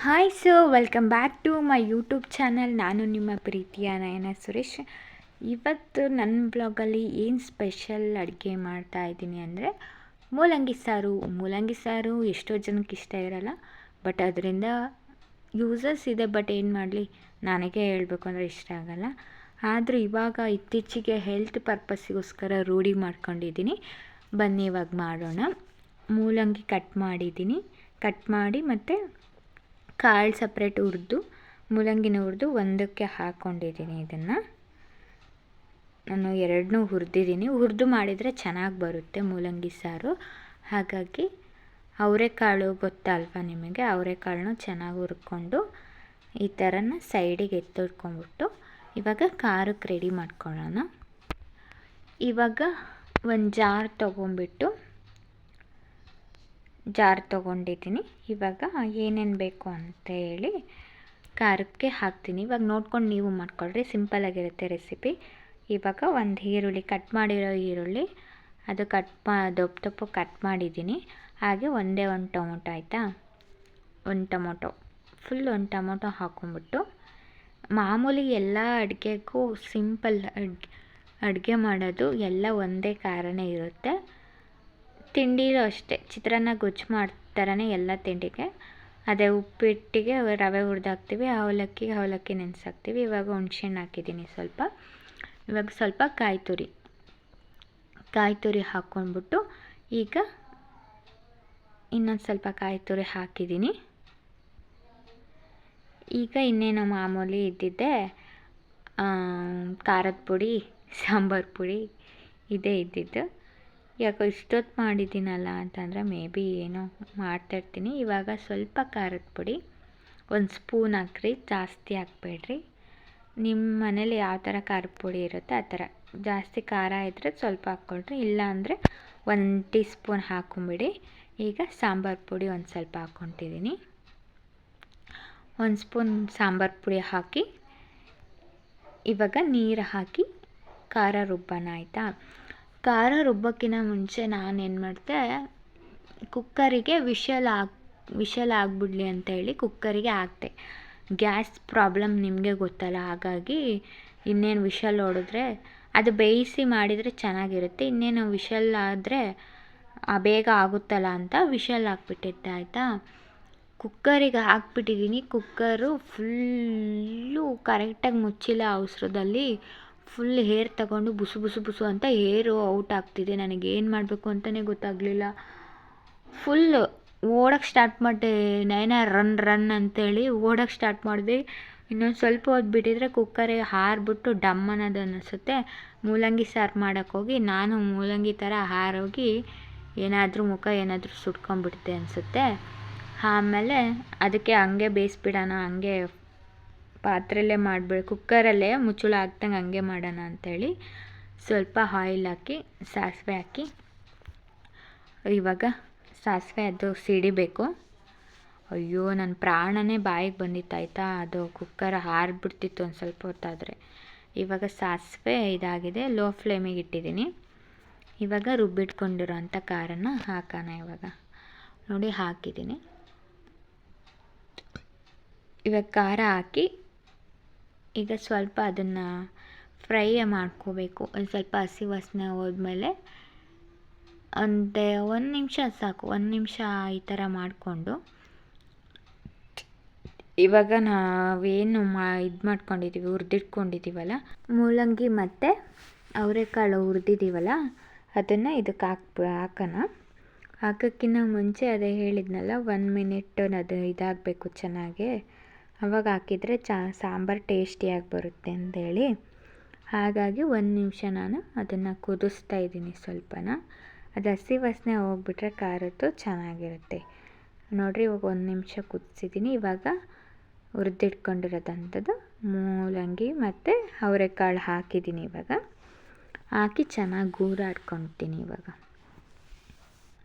Hi welcome back to my YouTube channel. ನಾನು ನಿಮ್ಮ ಪ್ರೀತಿಯ ನಯನ ಸುರೇಶ್. ಇವತ್ತು ನನ್ನ ಬ್ಲಾಗಲ್ಲಿ ಏನು ಸ್ಪೆಷಲ್ ಅಡುಗೆ ಮಾಡ್ತಾ ಇದ್ದೀನಿ ಅಂದರೆ ಮೂಲಂಗಿ ಸಾರು ಎಷ್ಟೋ ಜನಕ್ಕೆ ಇಷ್ಟ ಇರಲ್ಲ, ಬಟ್ ಅದರಿಂದ ಯೂಸಸ್ ಇದೆ. ಬಟ್ ಏನು ಮಾಡಲಿ, ನನಗೆ ಹೇಳಬೇಕು ಅಂದರೆ ಇಷ್ಟ ಆಗಲ್ಲ. ಆದರೂ ಇವಾಗ ಇತ್ತೀಚೆಗೆ ಹೆಲ್ತ್ ಪರ್ಪಸ್ಸಿಗೋಸ್ಕರ ರೂಢಿ ಮಾಡ್ಕೊಂಡಿದ್ದೀನಿ. ಬನ್ನಿ ಇವಾಗ ಮಾಡೋಣ. ಮೂಲಂಗಿ ಕಟ್ ಮಾಡಿ ಮತ್ತು ಕಾಳು ಸಪ್ರೇಟ್ ಹುರಿದು ಮೂಲಂಗಿನ ಹುರಿದು ಒಂದಕ್ಕೆ ಹಾಕ್ಕೊಂಡಿದ್ದೀನಿ. ಇದನ್ನು ನಾನು ಎರಡನ್ನೂ ಹುರಿದು ಮಾಡಿದರೆ ಚೆನ್ನಾಗಿ ಬರುತ್ತೆ ಮೂಲಂಗಿ ಸಾರು. ಹಾಗಾಗಿ ಅವರೆಕಾಳು ಗೊತ್ತಲ್ವ ನಿಮಗೆ, ಅವರೆಕಾಳನ್ನ ಚೆನ್ನಾಗಿ ಹುರ್ಕೊಂಡು ಈ ಥರನ ಸೈಡಿಗೆ ಎತ್ತಿಟ್ಕೊಂಡ್ಬಿಟ್ಟು ಇವಾಗ ಖಾರಕ್ಕೆ ರೆಡಿ ಮಾಡ್ಕೊಳ್ಳೋಣ. ಇವಾಗ ಒಂದು ಜಾರ್ ತೊಗೊಂಡಿದ್ದೀನಿ. ಇವಾಗ ಏನೇನು ಬೇಕು ಅಂತ ಹೇಳಿ ಖಾರಕ್ಕೆ ಹಾಕ್ತೀನಿ. ಇವಾಗ ನೋಡ್ಕೊಂಡು ನೀವು ಮಾಡ್ಕೊಳ್ರಿ, ಸಿಂಪಲ್ಲಾಗಿರುತ್ತೆ ರೆಸಿಪಿ. ಇವಾಗ ಒಂದು ಈರುಳ್ಳಿ, ಕಟ್ ಮಾಡಿರೋ ಈರುಳ್ಳಿ, ಅದು ದಪ್ಪ ಕಟ್ ಮಾಡಿದ್ದೀನಿ. ಹಾಗೆ ಒಂದು ಟೊಮೊಟೊ, ಆಯಿತಾ, ಒಂದು ಟೊಮೊಟೊ ಹಾಕ್ಕೊಂಬಿಟ್ಟು, ಮಾಮೂಲಿ ಎಲ್ಲ ಅಡುಗೆಗೂ ಸಿಂಪಲ್ ಅಡುಗೆ ಮಾಡೋದು ಎಲ್ಲ ಒಂದೇ ಖಾರನೇ ಇರುತ್ತೆ. ತಿಂಡಿಲೂ ಅಷ್ಟೇ, ಚಿತ್ರಾನ್ನ ಗೊಜ್ಜು ಮಾಡ್ತಾರನೇ ಎಲ್ಲ ತಿಂಡಿಗೆ. ಅದೇ ಉಪ್ಪಿಟ್ಟಿಗೆ ರವೆ ಹುರಿದಾಕ್ತೀವಿ, ಅವಲಕ್ಕಿ ನೆನೆಸಾಕ್ತೀವಿ. ಇವಾಗ ಹುಣ್ಸೆಹಣ್ಣು ಹಾಕಿದ್ದೀನಿ ಸ್ವಲ್ಪ. ಇವಾಗ ಸ್ವಲ್ಪ ಕಾಯಿ ತುರಿ ಹಾಕ್ಕೊಂಡ್ಬಿಟ್ಟು ಈಗ ಇನ್ನೊಂದು ಸ್ವಲ್ಪ ಕಾಯಿ ತುರಿ ಹಾಕಿದ್ದೀನಿ. ಈಗ ಇನ್ನೇನು ಮಾಮೂಲಿ ಇದ್ದಿದ್ದೆ ಖಾರದ ಪುಡಿ, ಸಾಂಬಾರು ಪುಡಿ ಇದೇ ಇದ್ದಿದ್ದು. ಯಾಕೋ ಇಷ್ಟೊತ್ತು ಮಾಡಿದ್ದೀನಲ್ಲ ಅಂತಂದರೆ ಮೇ ಬಿ ಏನೋ ಮಾಡ್ತಾಯಿರ್ತೀನಿ. ಇವಾಗ ಸ್ವಲ್ಪ ಖಾರದ ಪುಡಿ ಒಂದು ಸ್ಪೂನ್ ಹಾಕ್ರಿ, ಜಾಸ್ತಿ ಹಾಕಬೇಡ್ರಿ. ನಿಮ್ಮ ಮನೇಲಿ ಯಾವ ಥರ ಖಾರದ ಪುಡಿ ಇರುತ್ತೆ ಆ ಥರ. ಜಾಸ್ತಿ ಖಾರ ಇದ್ದರೆ ಸ್ವಲ್ಪ ಹಾಕ್ಕೊಳ್ರಿ, ಇಲ್ಲ ಅಂದರೆ 1 ಟೀ ಸ್ಪೂನ್ ಹಾಕ್ಕೊಂಬಿಡಿ. ಈಗ ಸಾಂಬಾರು ಪುಡಿ ಒಂದು ಸ್ವಲ್ಪ ಹಾಕ್ಕೊತಿದ್ದೀನಿ. 1 ಸ್ಪೂನ್ ಸಾಂಬಾರು ಪುಡಿ ಹಾಕಿ ಇವಾಗ ನೀರು ಹಾಕಿ ಖಾರ ರುಬ್ಬೋಣ, ಆಯಿತಾ. ಖಾರ ರುಬ್ಬೋಕ್ಕಿಂತ ಮುಂಚೆ ನಾನೇನು ಮಾಡಿದೆ, ಕುಕ್ಕರಿಗೆ ವಿಷಲ್ ಆಗಿಬಿಡ್ಲಿ ಅಂತೇಳಿ ಕುಕ್ಕರಿಗೆ ಹಾಕ್ತೆ. ಗ್ಯಾಸ್ ಪ್ರಾಬ್ಲಮ್ ನಿಮಗೆ ಗೊತ್ತಲ್ಲ, ಹಾಗಾಗಿ ಇನ್ನೇನು ವಿಷಲ್ ಹೊಡೆದ್ರೆ ಅದು ಬೇಯಿಸಿ ಮಾಡಿದರೆ ಚೆನ್ನಾಗಿರುತ್ತೆ. ಇನ್ನೇನು ವಿಷಲ್ ಆದರೆ ಬೇಗ ಆಗುತ್ತಲ್ಲ ಅಂತ ವಿಷಲ್ ಹಾಕ್ಬಿಟ್ಟಿದ್ದೆ, ಆಯಿತಾ. ಕುಕ್ಕರಿಗೆ ಹಾಕ್ಬಿಟ್ಟಿದ್ದೀನಿ. ಕುಕ್ಕರು ಫುಲ್ಲು ಕರೆಕ್ಟಾಗಿ ಮುಚ್ಚಿಲ್ಲ. ಅವಸರದಲ್ಲಿ ಫುಲ್ ಏರ್ ತಗೊಂಡು ಬುಸು ಅಂತ ಏರು ಔಟ್ ಆಗ್ತಿದೆ. ನನಗೇನು ಮಾಡಬೇಕು ಅಂತಲೇ ಗೊತ್ತಾಗಲಿಲ್ಲ. ಫುಲ್ಲು ಓಡೋಕ್ಕೆ ಸ್ಟಾರ್ಟ್ ಮಾಡಿದೆ. ನೈನ ರನ್ ಅಂತೇಳಿ ಓಡೋಕ್ಕೆ ಸ್ಟಾರ್ಟ್ ಮಾಡಿದೆ. ಇನ್ನೊಂದು ಸ್ವಲ್ಪ ಹೊತ್ತು ಬಿಟ್ಟಿದ್ರೆ ಕುಕ್ಕರಿಗೆ ಹಾರಿಬಿಟ್ಟು ಡಮ್ ಅನ್ನೋದು ಅನ್ನಿಸುತ್ತೆ. ಮೂಲಂಗಿ ಸಾರು ಮಾಡೋಕ್ಕೋಗಿ ನಾನು ಮೂಲಂಗಿ ಥರ ಹಾರೋಗಿ ಮುಖ ಏನಾದರೂ ಸುಟ್ಕೊಂಡ್ಬಿಡ್ತೆ ಅನಿಸುತ್ತೆ. ಆಮೇಲೆ ಅದಕ್ಕೆ ಹಂಗೆ ಬೇಯಿಸ್ಬಿಡೋಣ, ಹಂಗೆ ಪಾತ್ರೆಯಲ್ಲೇ ಕುಕ್ಕರಲ್ಲೇ ಮುಚ್ಚಳ ಹಾಕ್ದಂಗೆ ಹಂಗೆ ಮಾಡೋಣ ಅಂಥೇಳಿ ಸ್ವಲ್ಪ ಆಯಿಲ್ ಹಾಕಿ ಸಾಸಿವೆ ಹಾಕಿ, ಇವಾಗ ಸಾಸಿವೆ ಅದು ಸಿಡಿಬೇಕು. ಅಯ್ಯೋ, ನನ್ನ ಪ್ರಾಣನೇ ಬಾಯಿಗೆ ಬಂದಿತ್ತು, ಆಯಿತಾ. ಅದು ಕುಕ್ಕರ್ ಹಾರಿಬಿಡ್ತಿತ್ತು ಒಂದು ಸ್ವಲ್ಪ ಹೊತ್ತಾದರೆ. ಇವಾಗ ಸಾಸಿವೆ ಇದಾಗಿದೆ, ಲೋ ಫ್ಲೇಮಿಗೆ ಇಟ್ಟಿದ್ದೀನಿ. ಇವಾಗ ರುಬ್ಬಿಟ್ಕೊಂಡಿರೋ ಅಂಥ ಖಾರನ ಹಾಕೋಣ. ಇವಾಗ ನೋಡಿ ಹಾಕಿದ್ದೀನಿ. ಇವಾಗ ಖಾರ ಹಾಕಿ ಈಗ ಸ್ವಲ್ಪ ಅದನ್ನು ಫ್ರೈ ಮಾಡ್ಕೋಬೇಕು. ಒಂದು ಸ್ವಲ್ಪ ಹಸಿ ವಾಸನೆ ಹೋದ್ಮೇಲೆ ಒಂದು ನಿಮಿಷ ಸಾಕು. 1 ನಿಮಿಷ ಈ ಥರ ಮಾಡಿಕೊಂಡು ಇವಾಗ ನಾವೇನು ಮಾಡ್ಕೊಂಡಿದ್ದೀವಿ, ಹುರಿದಿಟ್ಕೊಂಡಿದ್ದೀವಲ್ಲ ಮೂಲಂಗಿ ಮತ್ತು ಅವರೆಕಾಳು ಹುರಿದಿದ್ದೀವಲ್ಲ, ಅದನ್ನು ಇದಕ್ಕೆ ಹಾಕೋಣ. ಹಾಕೋಕ್ಕಿಂತ ಮುಂಚೆ ಅದೇ ಹೇಳಿದ್ನಲ್ಲ, 1 ಮಿನಿಟ್ ಅದು ಇದಾಗಬೇಕು ಚೆನ್ನಾಗಿ. ಅವಾಗ ಹಾಕಿದರೆ ಸಾಂಬಾರು ಟೇಸ್ಟಿಯಾಗಿ ಬರುತ್ತೆ ಅಂಥೇಳಿ, ಹಾಗಾಗಿ 1 ನಿಮಿಷ ನಾನು ಅದನ್ನು ಕುದಿಸ್ತಾ ಇದ್ದೀನಿ ಸ್ವಲ್ಪನ. ಅದು ಹಸಿ ವಾಸನೆ ಹೋಗ್ಬಿಟ್ರೆ ಖಾರದ್ದು ಚೆನ್ನಾಗಿರುತ್ತೆ. ನೋಡಿರಿ, ಇವಾಗ 1 ನಿಮಿಷ ಕುದಿಸಿದ್ದೀನಿ. ಇವಾಗ ಹುರಿದಿಟ್ಕೊಂಡಿರೋದಂಥದ್ದು ಮೂಲಂಗಿ ಮತ್ತು ಅವರೆಕಾಳು ಹಾಕಿದ್ದೀನಿ. ಇವಾಗ ಹಾಕಿ ಚೆನ್ನಾಗಿ ಗೂರಾಡ್ಕೊತೀನಿ. ಇವಾಗ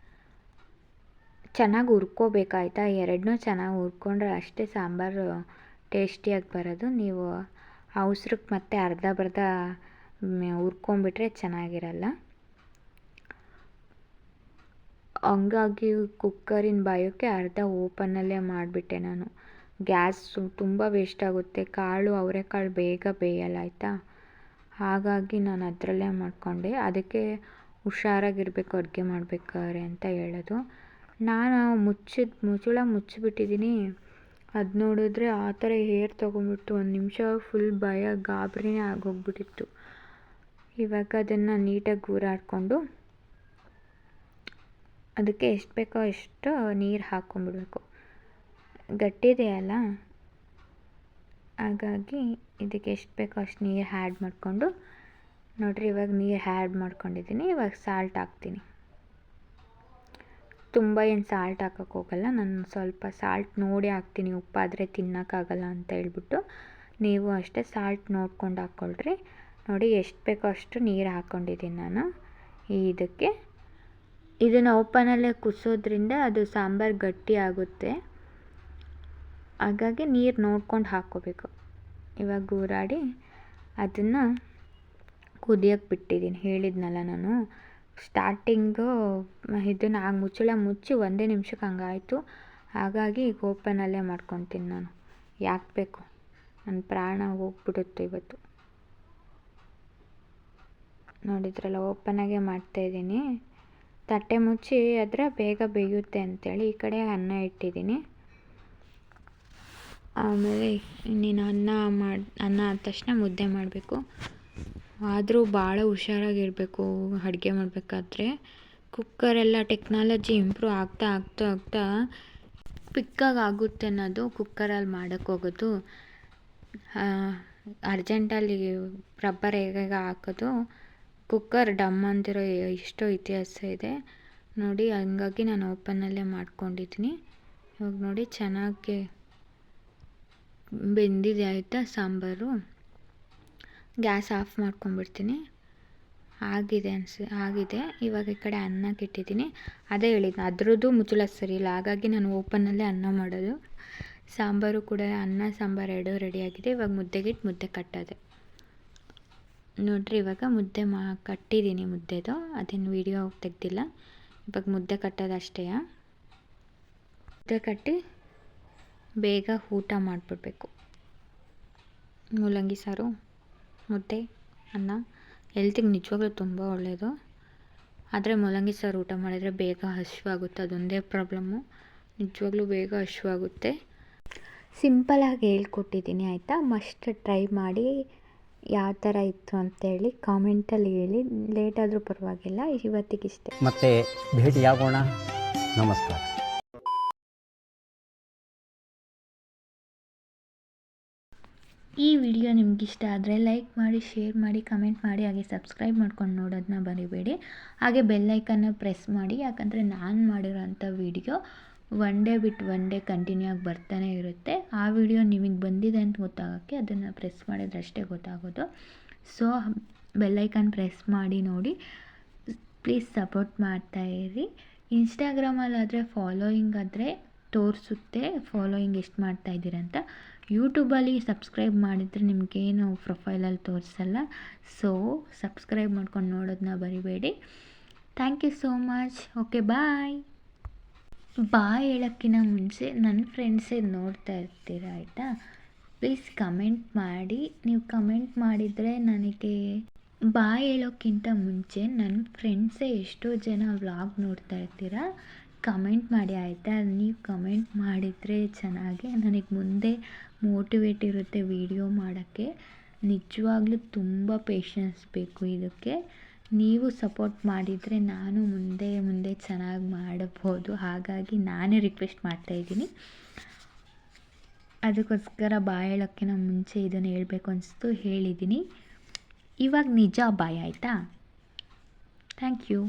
ಚೆನ್ನಾಗಿ ಹುರ್ಕೋಬೇಕಾಯ್ತಾ. ಎರಡನ್ನೂ ಚೆನ್ನಾಗಿ ಹುರ್ಕೊಂಡ್ರೆ ಅಷ್ಟೇ ಸಾಂಬಾರು ಟೇಸ್ಟಿಯಾಗಿ ಬರೋದು. ನೀವು ಅವಸರಕ್ಕೆ ಮತ್ತೆ ಅರ್ಧ ಹುರ್ಕೊಂಬಿಟ್ರೆ ಚೆನ್ನಾಗಿರಲ್ಲ. ಹಂಗಾಗಿ ಕುಕ್ಕರಿನ ಬಾಯೋಕ್ಕೆ ಅರ್ಧ ಓಪನ್ನಲ್ಲೇ ಮಾಡಿಬಿಟ್ಟೆ ನಾನು. ಗ್ಯಾಸು ತುಂಬ ವೇಸ್ಟ್ ಆಗುತ್ತೆ. ಅವರೆಕಾಳು ಬೇಗ ಬೇಯಲ್ಲ ಆಯಿತಾ. ಹಾಗಾಗಿ ನಾನು ಅದರಲ್ಲೇ ಮಾಡಿಕೊಂಡೆ. ಅದಕ್ಕೆ ಹುಷಾರಾಗಿರಬೇಕು ಅಡುಗೆ ಮಾಡಬೇಕಾದ್ರೆ ಅಂತ ಹೇಳೋದು. ನಾನು ಮುಚ್ಚಳ ಮುಚ್ಚಿಬಿಟ್ಟಿದ್ದೀನಿ. ಅದು ನೋಡಿದ್ರೆ ಆ ಥರ ಏರ್ ತೊಗೊಂಬಿಟ್ಟು ಒಂದು ನಿಮಿಷ ಫುಲ್ ಗಾಬರಿನೇ ಆಗೋಗ್ಬಿಟ್ಟಿತ್ತು. ಇವಾಗ ಅದನ್ನು ನೀಟಾಗಿ ಗೂರಾಡಿಕೊಂಡು ಅದಕ್ಕೆ ಎಷ್ಟು ಬೇಕೋ ಅಷ್ಟು ನೀರು ಹಾಕ್ಕೊಂಬಿಡ್ಬೇಕು. ಗಟ್ಟಿದೆಯಲ್ಲ, ಹಾಗಾಗಿ ಇದಕ್ಕೆ ಎಷ್ಟು ಬೇಕೋ ಅಷ್ಟು ನೀರು ಆ್ಯಡ್ ಮಾಡಿಕೊಂಡು ನೋಡಿರಿ, ಇವಾಗ ನೀರು ಆ್ಯಡ್ ಮಾಡ್ಕೊಂಡಿದ್ದೀನಿ. ಇವಾಗ ಸಾಲ್ಟ್ ಹಾಕ್ತೀನಿ. ತುಂಬ ಏನು ಸಾಲ್ಟ್ ಹಾಕೋಕ್ಕೆ ಹೋಗಲ್ಲ. ನಾನು ಸ್ವಲ್ಪ ಸಾಲ್ಟ್ ನೋಡಿ ಹಾಕ್ತೀನಿ, ಉಪ್ಪಾದರೆ ತಿನ್ನೋಕ್ಕಾಗಲ್ಲ ಅಂತ ಹೇಳ್ಬಿಟ್ಟು. ನೀವು ಅಷ್ಟೇ ಸಾಲ್ಟ್ ನೋಡ್ಕೊಂಡು ಹಾಕ್ಕೊಳ್ರಿ. ನೋಡಿ ಎಷ್ಟು ಬೇಕೋ ಅಷ್ಟು ನೀರು ಹಾಕ್ಕೊಂಡಿದ್ದೀನಿ ನಾನು ಇದಕ್ಕೆ. ಇದನ್ನು ಓಪನಲ್ಲೇ ಕುದಿಸೋದ್ರಿಂದ ಅದು ಸಾಂಬಾರು ಗಟ್ಟಿ ಆಗುತ್ತೆ. ಹಾಗಾಗಿ ನೀರು ನೋಡ್ಕೊಂಡು ಹಾಕ್ಕೋಬೇಕು. ಇವಾಗ ಗೂರಾಡಿ ಅದನ್ನು ಕುದಿಯೋಕ್ಕೆ ಬಿಟ್ಟಿದ್ದೀನಿ. ಹೇಳಿದ್ನಲ್ಲ ನಾನು ಸ್ಟಾರ್ಟಿಂಗು ಇದನ್ನು ಮುಚ್ಚಳ ಮುಚ್ಚಿ ಒಂದೇ ನಿಮಿಷಕ್ಕೆ ಹಂಗಾಯಿತು. ಹಾಗಾಗಿ ಈಗ ಓಪನಲ್ಲೇ ಮಾಡ್ಕೊತೀನಿ ನಾನು. ಯಾಕೆ ಬೇಕು, ನನ್ನ ಪ್ರಾಣ ಹೋಗ್ಬಿಡುತ್ತೆ ಇವತ್ತು. ನೋಡಿದ್ರಲ್ಲ, ಓಪನಾಗೆ ಮಾಡ್ತಾಯಿದ್ದೀನಿ. ತಟ್ಟೆ ಮುಚ್ಚಿ ಆದರೆ ಬೇಗ ಬೇಯುತ್ತೆ ಅಂಥೇಳಿ ಈ ಕಡೆ ಅನ್ನ ಇಟ್ಟಿದ್ದೀನಿ. ಆಮೇಲೆ ಇನ್ನೇನು ಅನ್ನ ಆದ ತಕ್ಷಣ ಮುದ್ದೆ ಮಾಡಬೇಕು. ಆದರೂ ಭಾಳ ಹುಷಾರಾಗಿರಬೇಕು ಅಡುಗೆ ಮಾಡಬೇಕಾದ್ರೆ. ಕುಕ್ಕರೆಲ್ಲ ಟೆಕ್ನಾಲಜಿ ಇಂಪ್ರೂವ್ ಆಗ್ತಾ ಆಗ್ತಾ ಆಗ್ತಾ ಕ್ವಿಕ್ಕಾಗಿ ಆಗುತ್ತೆ ಅನ್ನೋದು ಕುಕ್ಕರಲ್ಲಿ ಮಾಡೋಕ್ಕೆ ಹೋಗೋದು. ಅರ್ಜೆಂಟಲ್ಲಿ ರಬ್ಬರ್ ಹೇಗೆ ಹಾಕೋದು, ಕುಕ್ಕರ್ ಡಮ್ ಅಂತಿರೋ ಎಷ್ಟೋ ಇತಿಹಾಸ ಇದೆ ನೋಡಿ. ಹಂಗಾಗಿ ನಾನು ಓಪನಲ್ಲೇ ಮಾಡ್ಕೊಂಡಿದ್ದೀನಿ. ಇವಾಗ ನೋಡಿ ಚೆನ್ನಾಗಿ ಬೆಂದಿದೆ ಆಯಿತಾ ಸಾಂಬಾರು. Gas off ಮಾಡ್ಕೊಂಡ್ಬಿಡ್ತೀನಿ. ಆಗಿದೆ. ಇವಾಗ ಈ ಕಡೆ ಅನ್ನಕ್ಕೆ ಇಟ್ಟಿದ್ದೀನಿ. ಅದೇ ಹೇಳಿದ್ದು, ಅದರದ್ದು ಮುಚ್ಚಳ ಸರಿ ಇಲ್ಲ, ಹಾಗಾಗಿ ನಾನು ಓಪನಲ್ಲೇ ಅನ್ನ ಮಾಡೋದು. ಸಾಂಬಾರು ಕೂಡ ಅನ್ನ ಸಾಂಬಾರು ಎರಡೂ ರೆಡಿಯಾಗಿದೆ. ಇವಾಗ ಮುದ್ದೆ ಕಟ್ಟೋದೆ ನೋಡಿರಿ. ಇವಾಗ ಮುದ್ದೆ ಕಟ್ಟಿದ್ದೀನಿ. ಮುದ್ದೆದು ಅದೇನು ವೀಡಿಯೋ ತೆಗ್ದಿಲ್ಲ. ಇವಾಗ ಮುದ್ದೆ ಕಟ್ಟೋದು ಅಷ್ಟೇ. ಮುದ್ದೆ ಕಟ್ಟಿ ಬೇಗ ಊಟ ಮಾಡಿಬಿಡ್ಬೇಕು. ಮೂಲಂಗಿ ಸಾರು, ಮುದ್ದೆ, ಅನ್ನ ಹೆಲ್ತಿಗೆ ನಿಜವಾಗ್ಲೂ ತುಂಬ ಒಳ್ಳೆಯದು. ಆದರೆ ಮೂಲಂಗಿ ಸಾರು ಊಟ ಮಾಡಿದರೆ ಬೇಗ ಹಸಿವಾಗುತ್ತೆ. ಅದೊಂದೇ ಪ್ರಾಬ್ಲಮ್ಮು. ನಿಜವಾಗ್ಲೂ ಬೇಗ ಹಸಿವಾಗುತ್ತೆ. ಸಿಂಪಲಾಗಿ ಹೇಳ್ಕೊಟ್ಟಿದ್ದೀನಿ ಆಯಿತಾ. ಮಸ್ಟ್ ಟ್ರೈ ಮಾಡಿ ಯಾವ ಥರ ಇತ್ತು ಅಂತೇಳಿ ಕಾಮೆಂಟಲ್ಲಿ ಹೇಳಿ. ಲೇಟಾದರೂ ಪರವಾಗಿಲ್ಲ. ಇವತ್ತಿಗಿಷ್ಟೇ, ಮತ್ತೆ ಭೇಟಿಯಾಗೋಣ. ನಮಸ್ಕಾರ. ಈ ವಿಡಿಯೋ ನಿಮಗಿಷ್ಟ ಆದರೆ ಲೈಕ್ ಮಾಡಿ, ಶೇರ್ ಮಾಡಿ, ಕಮೆಂಟ್ ಮಾಡಿ, ಹಾಗೆ ಸಬ್ಸ್ಕ್ರೈಬ್ ಮಾಡ್ಕೊಂಡು ನೋಡೋದನ್ನ ಮರಿಬೇಡಿ. ಹಾಗೆ ಬೆಲ್ಲೈಕನ್ನ ಪ್ರೆಸ್ ಮಾಡಿ, ಯಾಕಂದರೆ ನಾನು ಮಾಡಿರೋಂಥ ವಿಡಿಯೋ ಒನ್ ಡೇ ಬಿಟ್ಟು ಒನ್ ಡೇ ಕಂಟಿನ್ಯೂ ಆಗಿ ಬರ್ತಾನೆ ಇರುತ್ತೆ. ಆ ವಿಡಿಯೋ ನಿಮಗೆ ಬಂದಿದೆ ಅಂತ ಗೊತ್ತಾಗೋಕ್ಕೆ ಅದನ್ನು ಪ್ರೆಸ್ ಮಾಡಿದ್ರೆ ಅಷ್ಟೇ ಗೊತ್ತಾಗೋದು. ಸೊ ಬೆಲ್ಲೈಕನ್ ಪ್ರೆಸ್ ಮಾಡಿ ನೋಡಿ. ಪ್ಲೀಸ್ ಸಪೋರ್ಟ್ ಮಾಡ್ತಾಯಿರಿ. ಇನ್ಸ್ಟಾಗ್ರಾಮಲ್ಲಾದರೆ ಫಾಲೋಯಿಂಗ್ ಆದರೆ ತೋರಿಸುತ್ತೆ ಫಾಲೋಯಿಂಗ್ ಎಷ್ಟು ಮಾಡ್ತಾಯಿದ್ದೀರಂತ. ಯೂಟ್ಯೂಬಲ್ಲಿ ಸಬ್ಸ್ಕ್ರೈಬ್ ಮಾಡಿದರೆ ನಿಮಗೇನು ಪ್ರೊಫೈಲಲ್ಲಿ ತೋರಿಸಲ್ಲ. ಸೊ ಸಬ್ಸ್ಕ್ರೈಬ್ ಮಾಡ್ಕೊಂಡು ನೋಡೋದನ್ನ ಬರಿಬೇಡಿ. Thank you so much. Okay, bye ಹೇಳೋಕ್ಕಿಂತ ಮುಂಚೆ ನನ್ನ ಫ್ರೆಂಡ್ಸೇ ನೋಡ್ತಾ ಇರ್ತೀರ ಆಯಿತಾ. ಪ್ಲೀಸ್ ಕಮೆಂಟ್ ಮಾಡಿ. ನೀವು ಕಮೆಂಟ್ ಮಾಡಿದರೆ ನನಗೆ ಹೇಳೋಕ್ಕಿಂತ ಮುಂಚೆ ನನ್ನ ಫ್ರೆಂಡ್ಸೇ ಎಷ್ಟೋ ಜನ ವ್ಲಾಗ್ ನೋಡ್ತಾ ಇರ್ತೀರ, ಕಮೆಂಟ್ ಮಾಡಿ ಆಯಿತಾ. ನೀವು ಕಮೆಂಟ್ ಮಾಡಿದರೆ ಚೆನ್ನಾಗಿ ನನಗೆ ಮುಂದೆ ಮೋಟಿವೇಟ್ ಇರುತ್ತೆ ವಿಡಿಯೋ ಮಾಡೋಕ್ಕೆ. ನಿಜವಾಗ್ಲೂ ತುಂಬ ಪೇಷನ್ಸ್ ಬೇಕು ಇದಕ್ಕೆ. ನೀವು ಸಪೋರ್ಟ್ ಮಾಡಿದರೆ ನಾನು ಮುಂದೆ ಚೆನ್ನಾಗಿ ಮಾಡಬಹುದು. ಹಾಗಾಗಿ ನಾನೇ ರಿಕ್ವೆಸ್ಟ್ ಮಾಡ್ತಾಯಿದ್ದೀನಿ. ಅದಕ್ಕೋಸ್ಕರ ಹೇಳೋಕ್ಕಿಂತ ಮುಂಚೆ ಇದನ್ನು ಹೇಳಬೇಕು ಅನಿಸ್ತು, ಹೇಳಿದ್ದೀನಿ. ಇವಾಗ ನಿಜ ಆಯಿತಾ. Thank you.